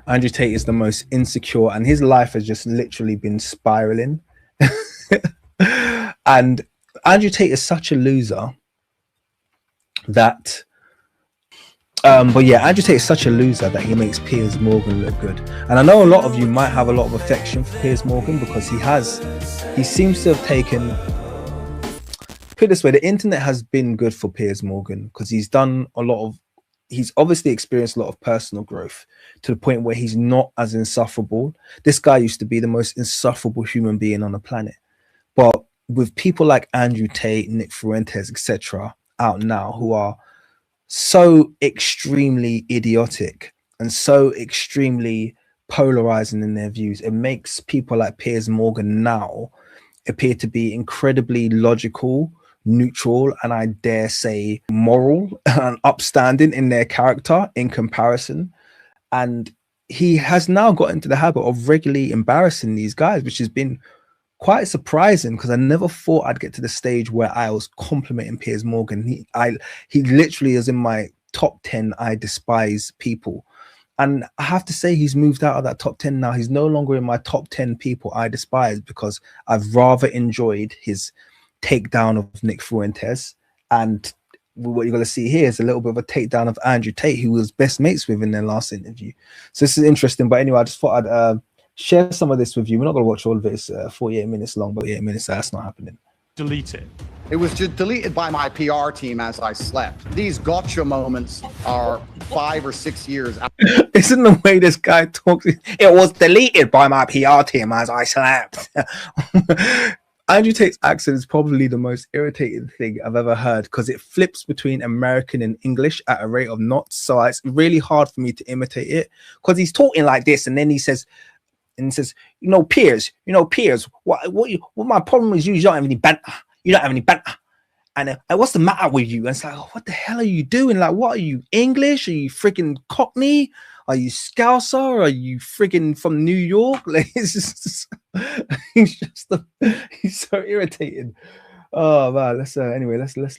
Andrew Tate is the most insecure, and his life has just literally been spiraling. And Andrew Tate is such a loser that but yeah, Andrew Tate is such a loser that he makes Piers Morgan look good. And I know a lot of you might have a lot of affection for Piers Morgan because he seems to have taken, put it this way, the internet has been good for Piers Morgan because he's obviously experienced a lot of personal growth to the point where he's not as insufferable. This guy used to be the most insufferable human being on the planet. But with people like Andrew Tate, Nick Fuentes, etc., out now who are so extremely idiotic and so extremely polarizing in their views, it makes people like Piers Morgan now appear to be incredibly logical, neutral, and I dare say moral and upstanding in their character in comparison. And he has now got into the habit of regularly embarrassing these guys, which has been quite surprising because I never thought I'd get to the stage where I was complimenting Piers Morgan. He literally is in my top 10 I despise people. And I have to say he's moved out of that top 10 now. He's no longer in my top 10 people I despise because I've rather enjoyed his takedown of Nick Fuentes. And what you're going to see here is a little bit of a takedown of Andrew Tate, who was best mates with in their last interview. So this is interesting. But anyway, I just thought I'd share some of this with you. We're not going to watch all of it. It's 48 minutes long, but 8 minutes, that's not happening. Delete it. It was just deleted by my PR team as I slept. These gotcha moments are 5 or 6 years out. Isn't the way this guy talks? It was deleted by my PR team as I slept. Andrew Tate's accent is probably the most irritating thing I've ever heard because it flips between American and English at a rate of knots. So it's really hard for me to imitate it because he's talking like this, and then he says, Piers, what my problem is you don't have any banter. You don't have any banter. And what's the matter with you? And it's like, oh, what the hell are you doing? Like, what are you, English? Are you freaking Cockney? Are you Scouser? Are you freaking from New York? Like, it's just, he's so irritating. Oh man, let's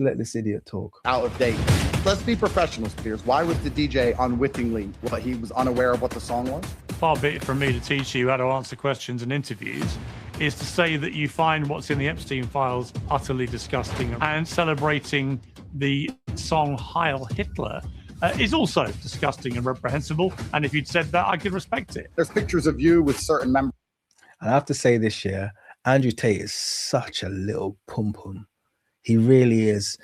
let this idiot talk. Out of date. Let's be professionals, Piers. Why was the DJ unwittingly, he was unaware of what the song was? Far be it from me to teach you how to answer questions in interviews, is to say that you find what's in the Epstein files utterly disgusting, and celebrating the song Heil Hitler is also disgusting and reprehensible. And if you'd said that, I could respect it. There's pictures of you with certain members. And I have to say this year, Andrew Tate is such a little pum-pum. He really is.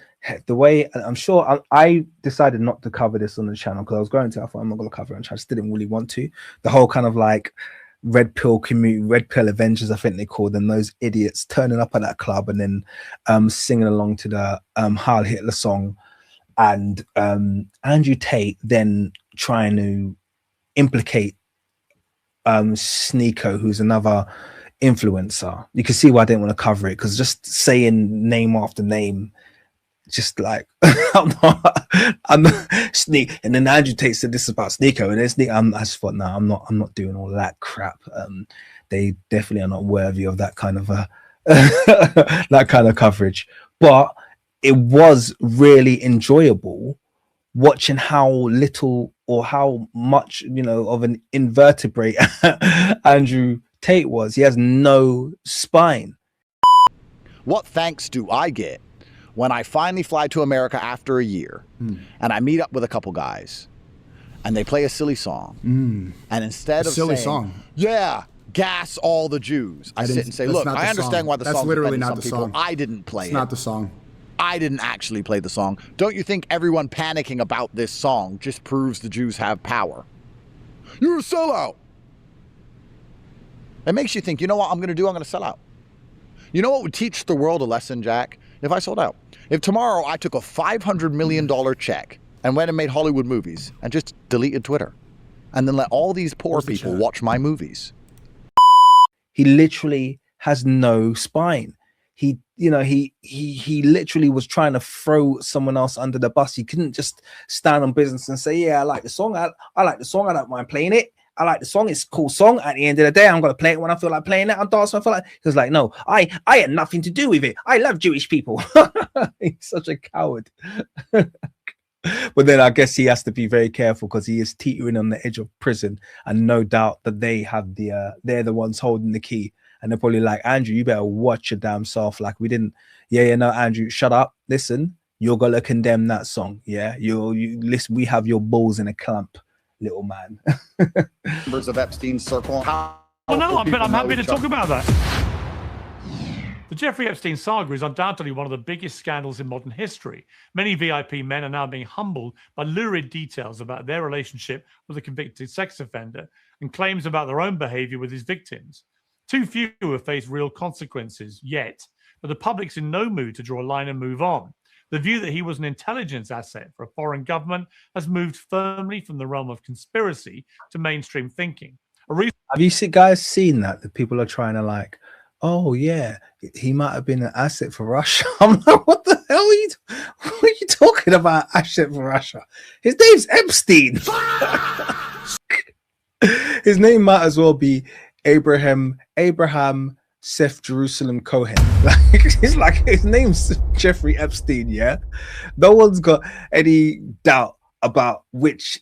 The way, I'm sure I decided not to cover this on the channel because I was going to. I thought I'm not going to cover it on the channel. I just didn't really want to. The whole kind of like red pill community, red pill Avengers, I think they call them, those idiots turning up at that club and then singing along to the Heil Hitler song. And Andrew Tate then trying to implicate Sneeko, who's another influencer. You can see why I didn't want to cover it because just saying name after name, just like I'm not Sneak. And then Andrew Tate said this is about Sneeko, and then Sneak, I just thought, no, I'm not doing all that crap. They definitely are not worthy of that kind of that kind of coverage. But it was really enjoyable watching how little or how much, of an invertebrate Andrew Tate was. He has no spine. What thanks do I get when I finally fly to America after a year and I meet up with a couple guys and they play a silly song, and instead of silly saying, song, yeah, gas all the Jews, I sit and say, look, I understand why the song literally offended not some the people. song. I didn't play it. It's not the song. I didn't actually play the song. Don't you think everyone panicking about this song just proves the Jews have power? You're a sellout. It makes you think, you know what I'm going to do? I'm going to sell out. You know what would teach the world a lesson, Jack? If I sold out. If tomorrow I took a $500 million check and went and made Hollywood movies and just deleted Twitter and then let all these poor people watch my movies. He literally has no spine. He literally was trying to throw someone else under the bus. He couldn't just stand on business and say, yeah, I like the song. I like the song. I don't mind playing it. I like the song. It's a cool song. At the end of the day, I'm going to play it when I feel like playing it. I'm dancing. I feel like. He was like, no, I had nothing to do with it. I love Jewish people. He's such a coward. But then I guess he has to be very careful because he is teetering on the edge of prison, and no doubt that they have they're the ones holding the key, and they're probably like, Andrew, you better watch your damn self. Like we didn't, no, Andrew, shut up. Listen, you're gonna condemn that song. Yeah, you listen. We have your balls in a clamp, little man. Members of Epstein's circle. Well, no, I'm happy to talk about that. The Jeffrey Epstein saga is undoubtedly one of the biggest scandals in modern history. Many VIP men are now being humbled by lurid details about their relationship with a convicted sex offender and claims about their own behavior with his victims. Too few have faced real consequences yet, but the public's in no mood to draw a line and move on. The view that he was an intelligence asset for a foreign government has moved firmly from the realm of conspiracy to mainstream thinking. Have you guys seen that? The people are trying to like, oh yeah, he might have been an asset for Russia. I'm like, what the hell what are you talking about? Asset for Russia? His name's Epstein. His name might as well be Abraham Seth Jerusalem Cohen. It's like his name's Jeffrey Epstein. Yeah, no one's got any doubt about which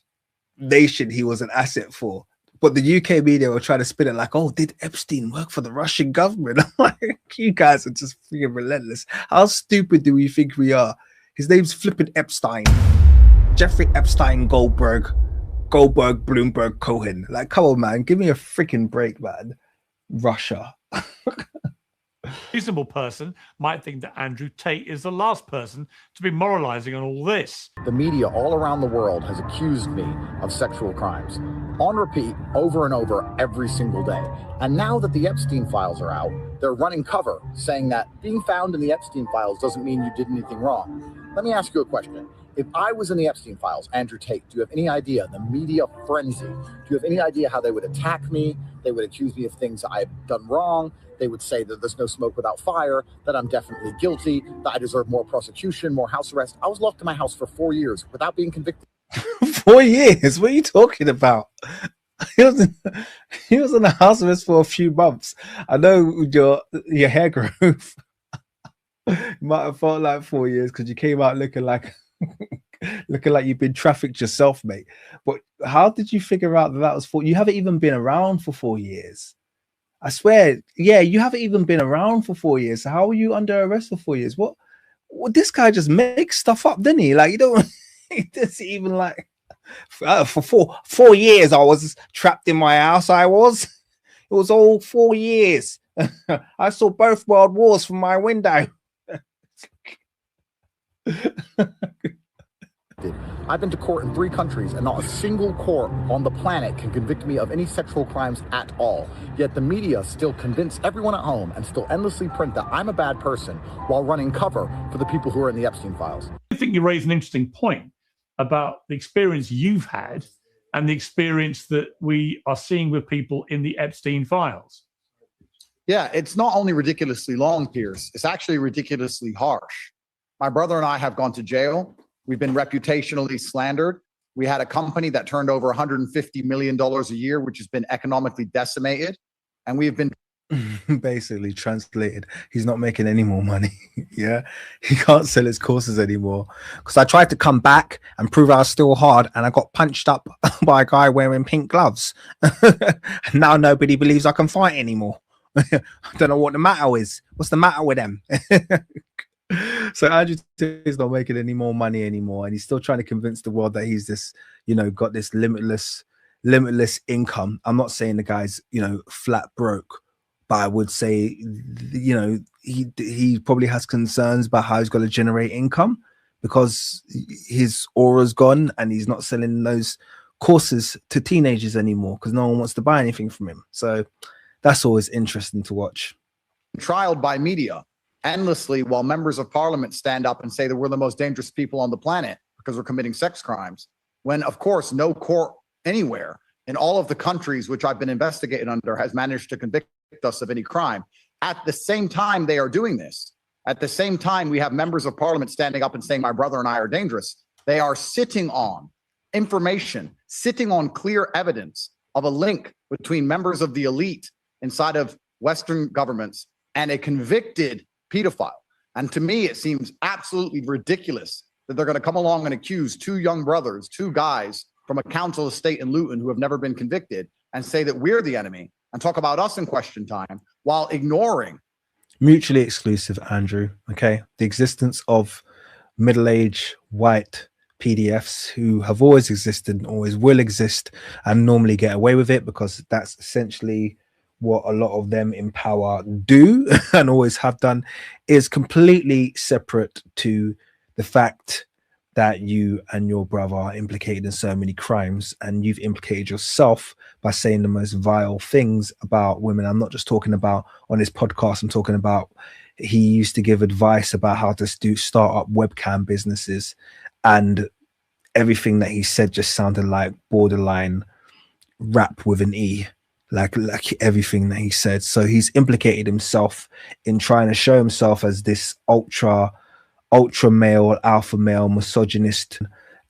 nation he was an asset for. But the UK media were trying to spin it like, oh, did Epstein work for the Russian government? I'm like, you guys are just freaking relentless. How stupid do we think we are? His name's flipping Epstein. Jeffrey Epstein Goldberg, Bloomberg, Cohen. Like, come on, man. Give me a freaking break, man. Russia. Reasonable person might think that Andrew Tate is the last person to be moralizing on all this. The media all around the world has accused me of sexual crimes on repeat over and over every single day. And now that the Epstein files are out, they're running cover saying that being found in the Epstein files doesn't mean you did anything wrong. Let me ask you a question. If I was in the Epstein files, Andrew Tate, do you have any idea, the media frenzy, do you have any idea how they would attack me? They would accuse me of things I've done wrong. They would say that there's no smoke without fire, that I'm definitely guilty, that I deserve more prosecution, more house arrest. I was locked in my house for 4 years without being convicted. 4 years? What are you talking about? He was in the house arrest for a few months. I know your hair growth might have felt like 4 years because you came out looking like you've been trafficked yourself, mate. But how did you figure out that was 4? You haven't even been around for 4 years. I swear, yeah, you haven't even been around for 4 years. So how are you under arrest for 4 years? What this guy just makes stuff up, didn't he? Like, you don't, he doesn't even like, for 4 years, I was trapped in my house. It was all 4 years. I saw both world wars from my window. I've been to court in 3 countries, and not a single court on the planet can convict me of any sexual crimes at all. Yet the media still convince everyone at home and still endlessly print that I'm a bad person while running cover for the people who are in the Epstein files. I think you raise an interesting point about the experience you've had and the experience that we are seeing with people in the Epstein files. Yeah, it's not only ridiculously long, Piers, it's actually ridiculously harsh. My brother and I have gone to jail. We've been reputationally slandered. We had a company that turned over $150 million a year, which has been economically decimated. And we've been basically translated, he's not making any more money. Yeah, he can't sell his courses anymore because I tried to come back and prove I was still hard, and I got punched up by a guy wearing pink gloves. And now nobody believes I can fight anymore. I don't know what the matter is. What's the matter with them? So Andrew Tate is not making any more money anymore, and he's still trying to convince the world that he's this, got this limitless income. I'm not saying the guy's, flat broke, but I would say, he probably has concerns about how he's going to generate income because his aura's gone and he's not selling those courses to teenagers anymore because no one wants to buy anything from him. So that's always interesting to watch. Trialed by media endlessly while members of parliament stand up and say that we're the most dangerous people on the planet because we're committing sex crimes, when of course no court anywhere in all of the countries which I've been investigated under has managed to convict us of any crime. At the same time they are doing this, at the same time we have members of parliament standing up and saying my brother and I are dangerous. They are sitting on information, sitting on clear evidence of a link between members of the elite inside of Western governments and a convicted pedophile. And to me, it seems absolutely ridiculous that they're going to come along and accuse two young brothers, two guys from a council estate in Luton who have never been convicted, and say that we're the enemy and talk about us in question time while ignoring. Mutually exclusive, Andrew. Okay. The existence of middle-aged white PDFs who have always existed and always will exist and normally get away with it because that's essentially what a lot of them in power do and always have done, is completely separate to the fact that you and your brother are implicated in so many crimes, and you've implicated yourself by saying the most vile things about women. I'm not just talking about on this podcast, I'm talking about he used to give advice about how to start up webcam businesses, and everything that he said just sounded like borderline rap with an E, like everything that he said. So he's implicated himself in trying to show himself as this ultra male, alpha male, misogynist,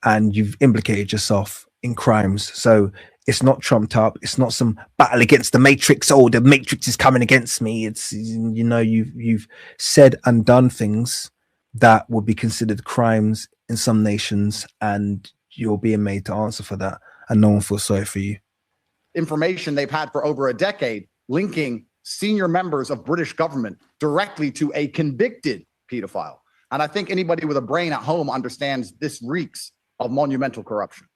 and you've implicated yourself in crimes. So it's not trumped up. It's not some battle against the Matrix. Oh, the Matrix is coming against me. It's, you know, you've said and done things that would be considered crimes in some nations, and you're being made to answer for that, and no one feels sorry for you. Information they've had for over a decade linking senior members of British government directly to a convicted pedophile. And I think anybody with a brain at home understands this reeks of monumental corruption.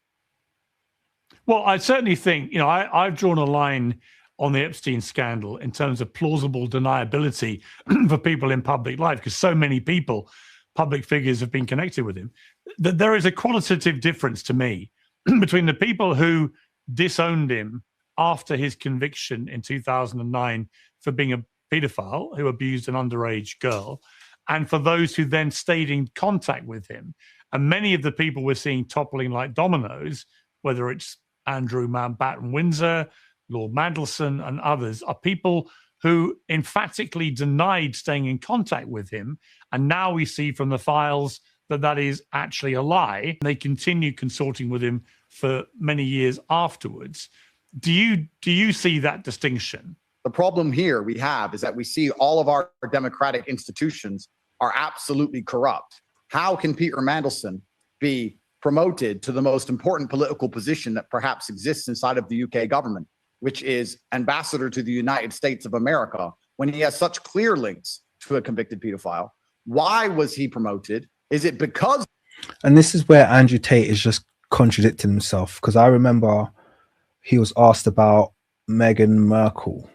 Well, I certainly think, you know, I've drawn a line on the Epstein scandal in terms of plausible deniability for people in public life, because so many people, public figures, have been connected with him, that there is a qualitative difference to me between the people who disowned him after his conviction in 2009 for being a pedophile who abused an underage girl, and for those who then stayed in contact with him. And many of the people we're seeing toppling like dominoes, whether it's Andrew Mountbatten Windsor, Lord Mandelson, and others, are people who emphatically denied staying in contact with him. And now we see from the files that that is actually a lie. They continue consorting with him for many years afterwards. Do you see that distinction? The problem here we have is that we see all of our democratic institutions are absolutely corrupt. How can Peter Mandelson be promoted to the most important political position that perhaps exists inside of the UK government, which is ambassador to the United States of America, when he has such clear links to a convicted pedophile? Why was he promoted? Is it because... And this is where Andrew Tate is just contradicting himself, because I remember he was asked about Meghan Markle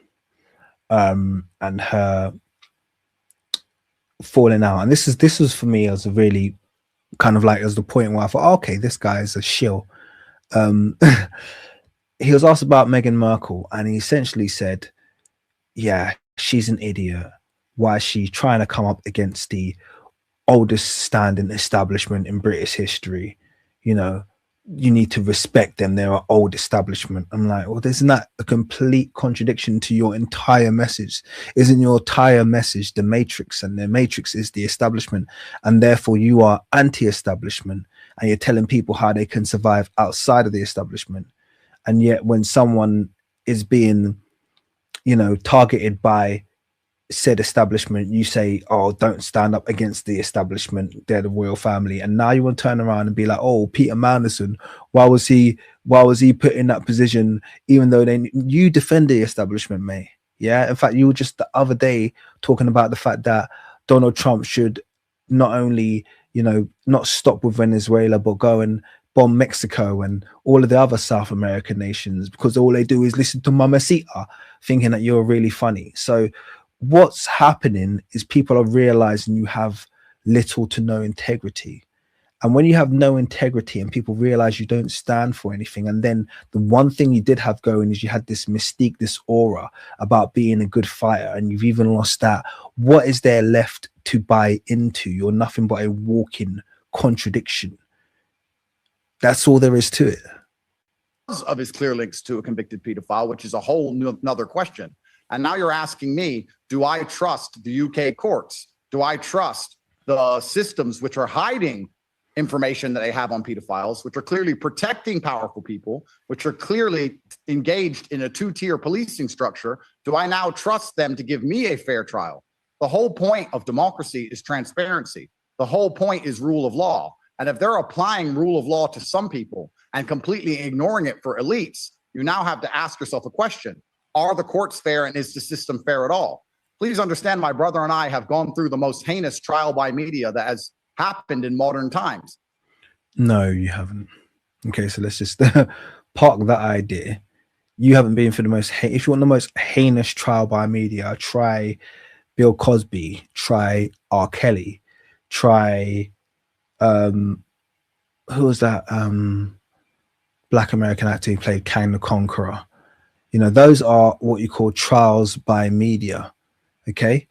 and her falling out, and this was for me as a really kind of like as the point where I thought, okay, this guy is a shill. He was asked about Meghan Markle, and he essentially said, yeah, she's an idiot. Why is she trying to come up against the oldest standing establishment in British history? You know, you need to respect them. They're an old establishment. I'm like, well, isn't that a complete contradiction to your entire message? Isn't your entire message the Matrix, and the Matrix is the establishment, and therefore you are anti-establishment, and you're telling people how they can survive outside of the establishment? And yet when someone is being, you know, targeted by said establishment, you say, oh, don't stand up against the establishment, they're the royal family. And now you want to turn around and be like, oh, Peter Mandelson, why was he put in that position, even though you defend the establishment, mate? Yeah, in fact, you were just the other day talking about the fact that Donald Trump should not only, you know, not stop with Venezuela, but go and bomb Mexico and all of the other South American nations, because all they do is listen to Mamacita, thinking that you're really funny. So what's happening is people are realizing you have little to no integrity. And when you have no integrity and people realize you don't stand for anything, and then the one thing you did have going is you had this mystique, this aura about being a good fighter, and you've even lost that, what is there left to buy into? You're nothing but a walking contradiction. That's all there is to it. Of his clear links to a convicted pedophile, which is a whole another question. And now you're asking me, do I trust the UK courts? Do I trust the systems which are hiding information that they have on pedophiles, which are clearly protecting powerful people, which are clearly engaged in a two-tier policing structure? Do I now trust them to give me a fair trial? The whole point of democracy is transparency. The whole point is rule of law. And if they're applying rule of law to some people and completely ignoring it for elites, you now have to ask yourself a question. Are the courts fair, and is the system fair at all? Please understand, my brother and I have gone through the most heinous trial by media that has happened in modern times. No, you haven't. Okay, so let's just park that idea. You haven't been for the most, if you want the most heinous trial by media, try Bill Cosby, try R. Kelly, try, who was that Black American actor who played Kang the Conqueror? You know, those are what you call trials by media. Okay.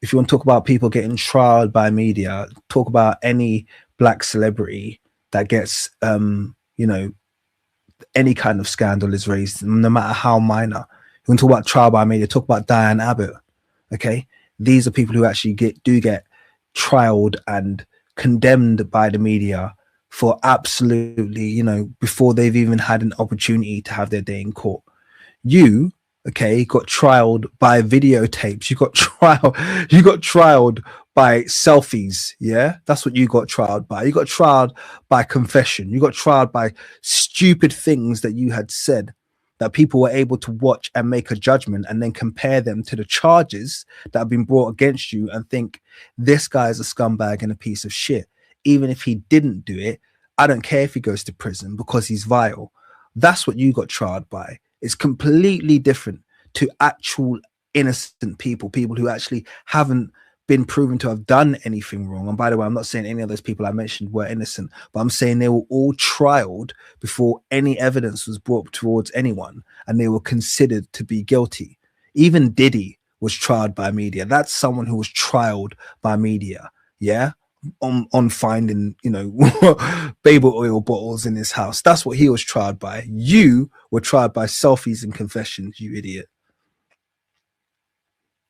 If you want to talk about people getting trialed by media, talk about any black celebrity that gets, you know, any kind of scandal is raised, no matter how minor. You want to talk about trial by media, talk about Diane Abbott. Okay. These are people who actually do get trialed and condemned by the media for absolutely, you know, before they've even had an opportunity to have their day in court. You, okay, got trialed by videotapes. You got trialed by selfies. Yeah, that's what you got trialed by. You got trialed by confession. You got trialed by stupid things that you had said that people were able to watch and make a judgment and then compare them to the charges that have been brought against you and think this guy is a scumbag and a piece of shit. Even if he didn't do it, I don't care if he goes to prison because he's vile. That's what you got trialed by. It's completely different to actual innocent people who actually haven't been proven to have done anything wrong. And by the way, I'm not saying any of those people I mentioned were innocent, but I'm saying they were all trialed before any evidence was brought towards anyone, and they were considered to be guilty. Even Diddy was trialed by media. That's someone who was trialed by media. Yeah. On finding, you know, baby oil bottles in his house. That's what he was tried by. You were tried by selfies and confessions, you idiot.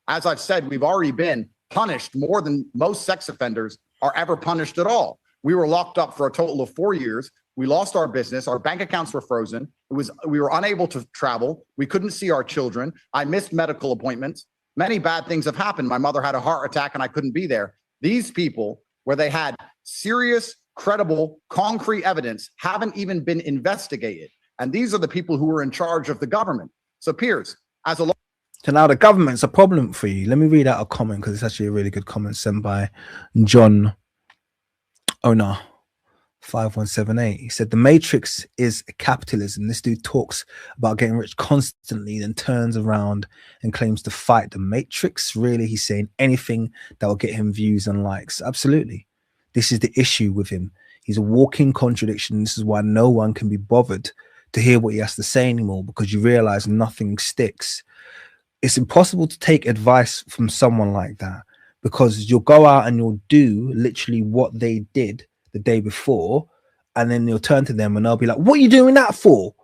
As I've said, we've already been punished more than most sex offenders are ever punished at all. We were locked up for a total of 4 years. We lost our business. Our bank accounts were frozen. We were unable to travel. We couldn't see our children. I missed medical appointments. Many bad things have happened. My mother had a heart attack and I couldn't be there. These people, where they had serious, credible, concrete evidence, haven't even been investigated. And these are the people who are in charge of the government. So Piers, as a so now the government's a problem for you. Let me read out a comment because it's actually a really good comment sent by John Owner 5178. He said the Matrix is capitalism. This dude talks about getting rich constantly, then turns around and claims to fight the Matrix. Really, he's saying anything that will get him views and likes. Absolutely. This is the issue with him. He's a walking contradiction. This is why no one can be bothered to hear what he has to say anymore, because you realize nothing sticks. It's impossible to take advice from someone like that, because you'll go out and you'll do literally what they did the day before, and then you'll turn to them and they'll be like, what are you doing that for?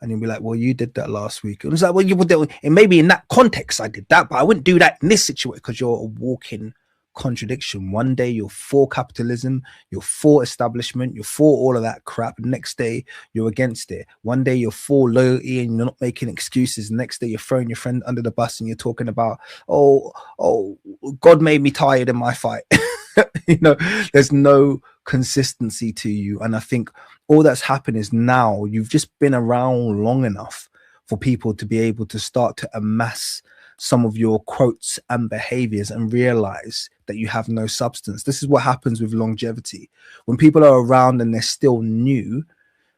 And you'll be like, well, you did that last week. And it's like, well, you would do it. And maybe in that context I did that, but I wouldn't do that in this situation, because you're a walking contradiction. One day you're for capitalism, you're for establishment, you're for all of that crap. Next day you're against it. One day you're for loyalty and you're not making excuses. Next day you're throwing your friend under the bus and you're talking about, oh, God made me tired in my fight. You know, there's no consistency to you. And I think all that's happened is now you've just been around long enough for people to be able to start to amass some of your quotes and behaviors and realize that you have no substance. This is what happens with longevity. When people are around and they're still new,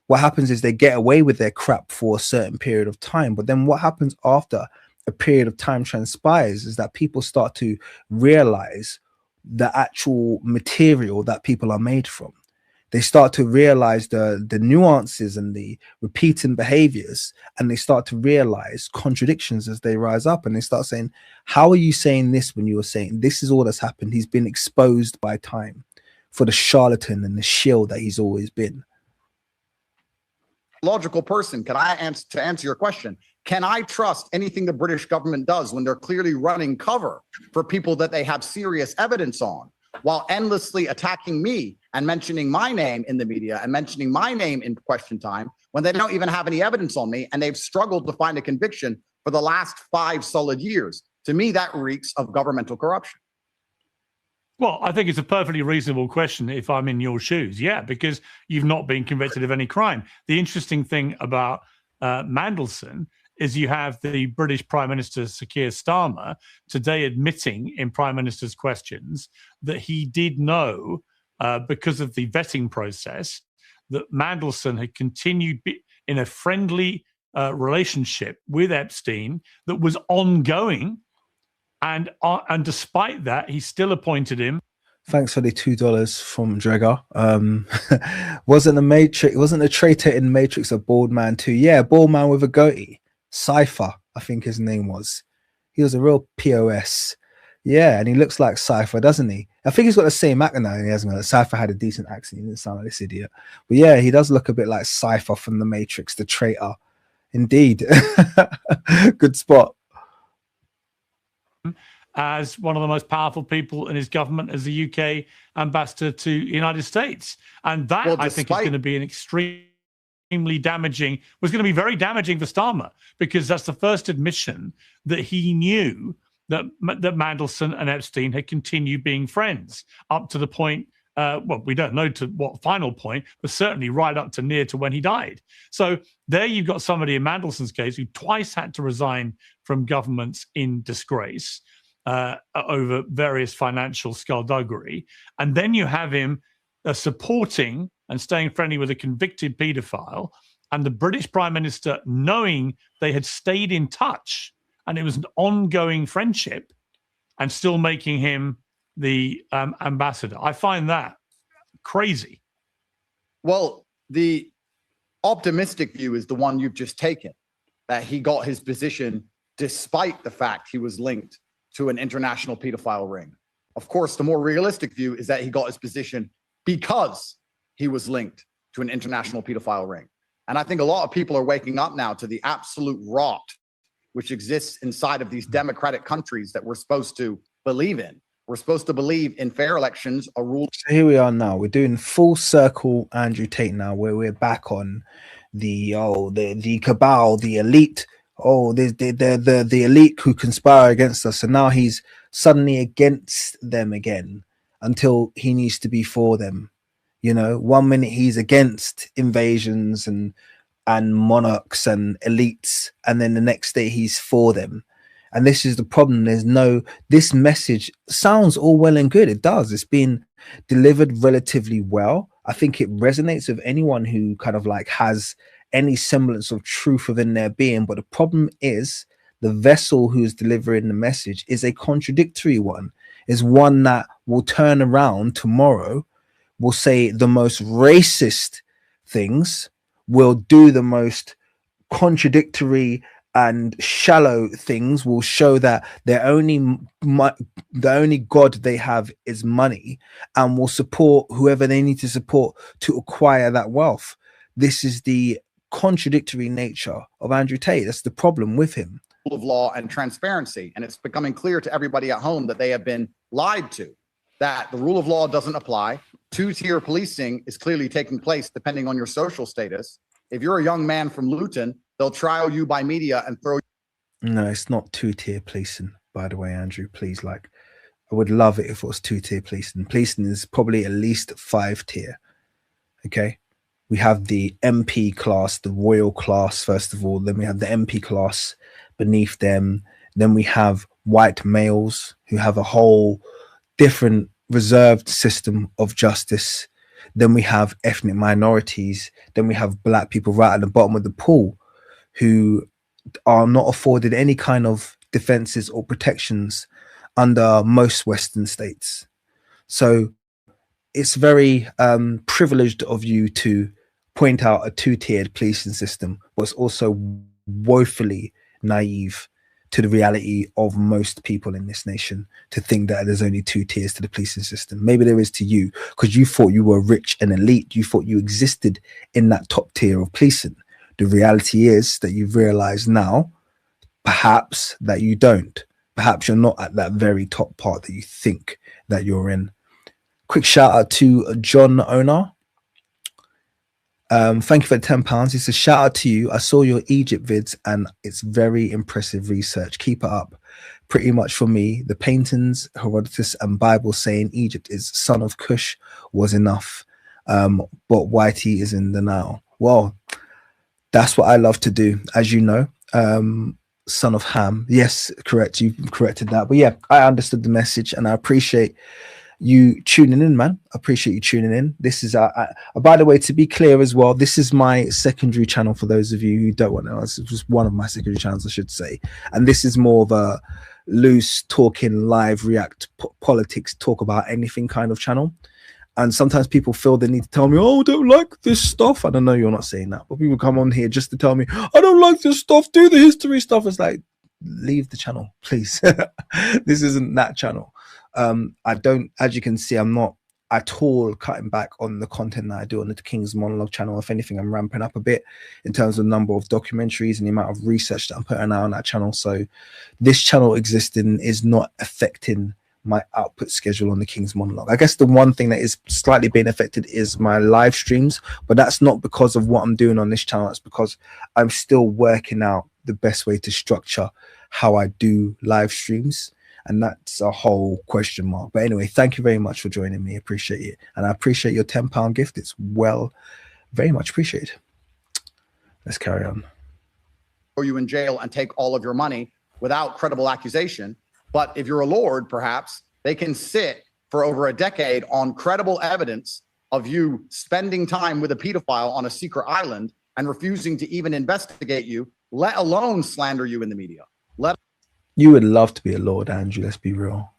what happens is they get away with their crap for a certain period of time. But then what happens after a period of time transpires is that people start to realize the actual material that people are made from. They start to realize the nuances and the repeating behaviors, and they start to realize contradictions as they rise up, and they start saying, how are you saying this when you were saying this is all that's happened? He's been exposed by time for the charlatan and the shill that he's always been. Logical person, can I answer your question? Can I trust anything the British government does when they're clearly running cover for people that they have serious evidence on, while endlessly attacking me and mentioning my name in the media and mentioning my name in question time, when they don't even have any evidence on me and they've struggled to find a conviction for the last 5 solid years? To me, that reeks of governmental corruption. Well, I think it's a perfectly reasonable question if I'm in your shoes. Yeah, because you've not been convicted of any crime. The interesting thing about Mandelson is you have the British Prime Minister, Sir Keir Starmer, today admitting in Prime Minister's questions that he did know, because of the vetting process, that Mandelson had continued in a friendly relationship with Epstein that was ongoing. And despite that, he still appointed him. Thanks for the $2 from Dregger. Wasn't the traitor in Matrix a bald man too? Yeah, bald man with a goatee. Cypher, I think his name was. He was a real POS. Yeah, and he looks like Cypher, doesn't he? I think he's got the same accent now. He hasn't got. Cypher had a decent accent. He didn't sound like this idiot. But yeah, he does look a bit like Cypher from the Matrix, the traitor. Indeed. Good spot. As one of the most powerful people in his government as the UK ambassador to the United States. And that, well, I think, is going to be an extremely damaging, was going to be very damaging for Starmer, because that's the first admission that he knew that Mandelson and Epstein had continued being friends up to the point, well, we don't know to what final point, but certainly right up to near to when he died. So there you've got somebody in Mandelson's case who twice had to resign from governments in disgrace over various financial skullduggery. And then you have him supporting and staying friendly with a convicted paedophile, and the British Prime Minister, knowing they had stayed in touch and it was an ongoing friendship, and still making him the ambassador. I find that crazy. Well, the optimistic view is the one you've just taken, that he got his position despite the fact he was linked to an international pedophile ring. Of course, the more realistic view is that he got his position because he was linked to an international pedophile ring. And I think a lot of people are waking up now to the absolute rot which exists inside of these democratic countries that we're supposed to believe in. We're supposed to believe in fair elections, a rule. So here we are now. We're doing full circle Andrew Tate now, where we're back on the cabal, the elite. Oh, the elite who conspire against us, and now he's suddenly against them again until he needs to be for them. You know, 1 minute he's against invasions and monarchs and elites, and then the next day he's for them. And this is the problem. This message sounds all well and good. It does. It's been delivered relatively well. I think it resonates with anyone who kind of like has any semblance of truth within their being. But the problem is the vessel who's delivering the message is a contradictory one, is one that will turn around tomorrow, will say the most racist things, will do the most contradictory and shallow things, will show that the only god they have is money, and will support whoever they need to support to acquire that wealth. This is the contradictory nature of Andrew Tate. That's the problem with him. Rule of law and transparency. And it's becoming clear to everybody at home that they have been lied to, that the rule of law doesn't apply. Two-tier policing is clearly taking place depending on your social status. If you're a young man from Luton, they'll trial you by media and throw you. No, it's not two-tier policing, by the way, Andrew. Please, like, I would love it if it was two-tier policing. Policing is probably at least 5-tier. Okay? We have the MP class, the royal class, first of all. Then we have the MP class beneath them. Then we have white males who have a whole different reserved system of justice. Then we have ethnic minorities. Then we have black people right at the bottom of the pool who are not afforded any kind of defenses or protections under most Western states. So it's very privileged of you to point out a two-tiered policing system, but it's also woefully naive to the reality of most people in this nation to think that there's only 2 tiers to the policing system. Maybe there is to you, because you thought you were rich and elite. You thought you existed in that top tier of policing. The reality is that you've realized now, perhaps, that you don't. Perhaps you're not at that very top part that you think that you're in. Quick shout out to John Onar. Thank you for the £10. It's a shout out to you. I saw your Egypt vids and it's very impressive research. Keep it up. Pretty much for me, the paintings, Herodotus, and Bible saying Egypt is son of Cush was enough. But Whitey is in the now. Well, that's what I love to do, as you know. Son of Ham. Yes, correct. You corrected that. But yeah, I understood the message and I appreciate you tuning in, man. I appreciate you tuning in. This is by the way, to be clear as well, this is my secondary channel for those of you who don't want to know. It's just one of my secondary channels, I should say. And this is more of a loose talking, live, react, politics, talk about anything kind of channel. And sometimes people feel they need to tell me, oh, I don't like this stuff. I don't know, you're not saying that, but people come on here just to tell me, I don't like this stuff, do the history stuff. It's like, leave the channel, please. This isn't that channel. I don't, as you can see, I'm not at all cutting back on the content that I do on the King's Monologue channel. If anything, I'm ramping up a bit in terms of the number of documentaries and the amount of research that I'm putting out on that channel. So this channel existing is not affecting my output schedule on the King's Monologue. I guess the one thing that is slightly being affected is my live streams, but that's not because of what I'm doing on this channel. It's because I'm still working out the best way to structure how I do live streams. And that's a whole question mark. But anyway, thank you very much for joining me. Appreciate it. And I appreciate your £10 gift. It's very much appreciated. Let's carry on. Throw you in jail and take all of your money without credible accusation. But if you're a lord, perhaps they can sit for over a decade on credible evidence of you spending time with a pedophile on a secret island and refusing to even investigate you, let alone slander you in the media. You would love to be a lord, Andrew. Let's be real.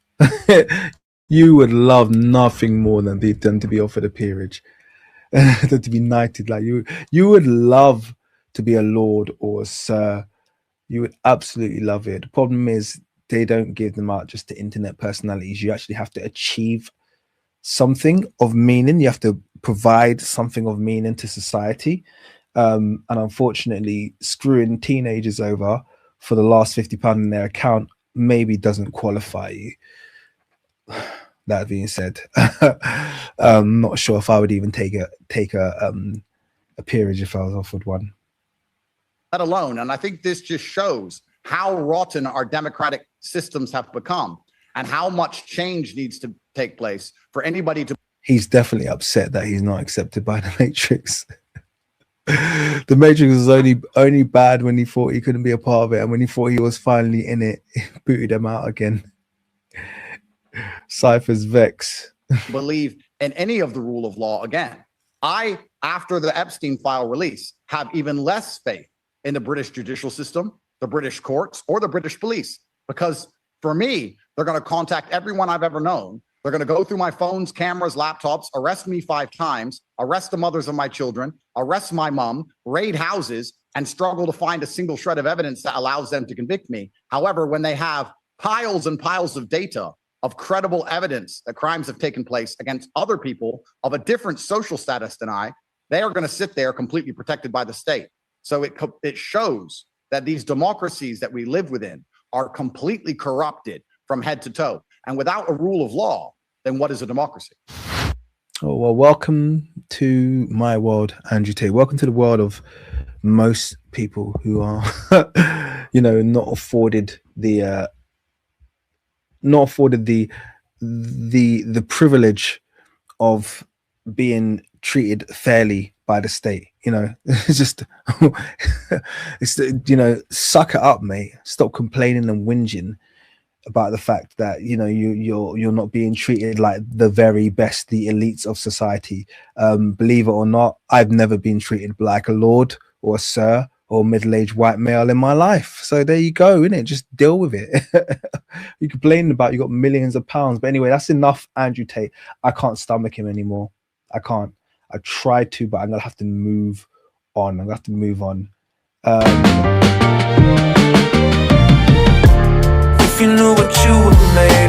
You would love nothing more than to be offered a peerage, than to be knighted. Like you would love to be a lord or a sir. You would absolutely love it. The problem is they don't give them out just to internet personalities. You actually have to achieve something of meaning. You have to provide something of meaning to society. And unfortunately, screwing teenagers over for the last £50 in their account maybe doesn't qualify you. That being said, I'm not sure if I would even take a peerage if I was offered one. Let alone, and I think this just shows how rotten our democratic systems have become and how much change needs to take place for anybody to. He's definitely upset that he's not accepted by the Matrix. The Matrix was only bad when he thought he couldn't be a part of it, and when he thought he was finally in it, he booted him out again. Cypher's vex. Believe in any of the rule of law again. I, after the Epstein file release, have even less faith in the British judicial system, the British courts, or the British police, because for me, they're going to contact everyone I've ever known. They're going to go through my phones, cameras, laptops, arrest me 5 times, arrest the mothers of my children, arrest my mom, raid houses, and struggle to find a single shred of evidence that allows them to convict me. However, when they have piles and piles of data of credible evidence that crimes have taken place against other people of a different social status than I, they are going to sit there completely protected by the state. So it shows that these democracies that we live within are completely corrupted from head to toe. And without a rule of law, then what is a democracy? Oh, well, welcome to my world, Andrew Tate. Welcome to the world of most people who are, not afforded the privilege of being treated fairly by the state. It's just, suck it up, mate. Stop complaining and whinging about the fact that you're not being treated like the very best, the elites of society. Believe it or not, I've never been treated like a lord or a sir or middle-aged white male in my life. So there you go, innit? Just deal with it. You complaining about you got millions of pounds, but anyway, that's enough. Andrew Tate, I can't stomach him anymore. I can't. I tried to, but I'm gonna have to move on. I'm gonna have to move on. If you knew what you were made